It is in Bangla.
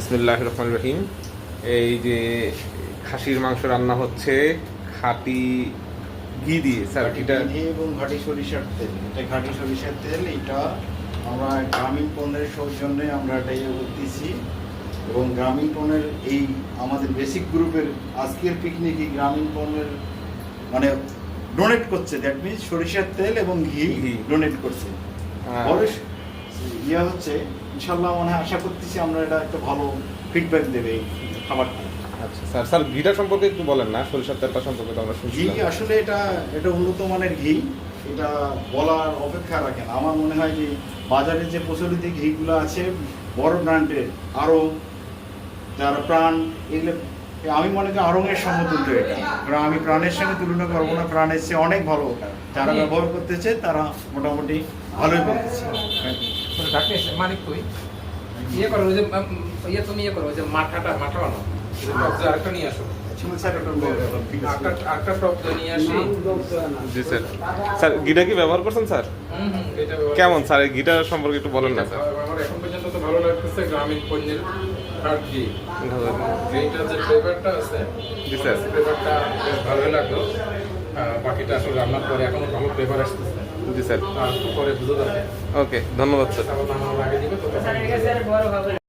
বিসমিল্লাহির রহমানির রহিম। এই যে খাসির মাংস রান্না হচ্ছে খাঁটি ঘি দিয়ে। স্যার এটা ঘি এবং ঘাটি সরিষার তেল, এটা ঘাটি সরিষার তেল। এটা আমরা গ্রামীণ পণ্যের সৌজন্যে আমরা এটা ইয়ে করতেছি এবং গ্রামীণ পণ্যের এই আমাদের বেসিক গ্রুপের আজকের পিকনিকই গ্রামীণ পণ্যের মানে ডোনেট করছে। দ্যাট মিনস সরিষার তেল এবং ঘি ডোনেট করছে। পরে ইয়ে হচ্ছে ইনশাল্লাহ মনে হয় আশা করতেছি আমরা এটা একটা ভালো ফিডব্যাক দেবে এই খাবারটা। আচ্ছা স্যার, স্যার ঘিটা সম্পর্কে একটু বলেন না, সরিষার তেলটা সম্পর্কে তো আমরা শুনছি। ঘি আসলে এটা উন্নত মানের ঘি, এটা বলার অপেক্ষা রাখে না। আমার মনে হয় যে বাজারে যে প্রচলিত ঘিগুলো আছে বড় ব্র্যান্ডের, আরও যারা প্রাণ, এগুলো আমি মনে করি আড়ংয়ের সমতুল্য এটা। আমি প্রাণের সঙ্গে তুলনা করবো না, প্রাণের চেয়ে অনেক ভালো ওটা। যারা ব্যবহার করতেছে তারা মোটামুটি ভালোই করতেছে। মানিক কই ইয়ে করো, ওই যে ইয়ে তুমি ইয়ে করো, ওই যে মাঠা বানো, আরেকটা নিয়ে আসো। আরেকটা টপ নিয়ে আসি। জি স্যার। স্যার ঘিটা কি ব্যবহার করছেন স্যার? কেমন স্যার এই ঘিটা সম্পর্কে একটু বলেন না স্যার। আমার এখন পর্যন্ত তো ভালো লাগতেছে গ্রামীণ পণ্যের ঘি। এইটার যে ফ্লেভারটা আছে, জি স্যার, ফ্লেভারটা বেশ ভালোই লাগলো। বাকিটা আসলে রান্নার পরে এখনো ভালো ফ্লেভার আসতেছে। জি স্যার, পরে বুঝে যাবে। ওকে ধন্যবাদ স্যার। আগে দিবে তো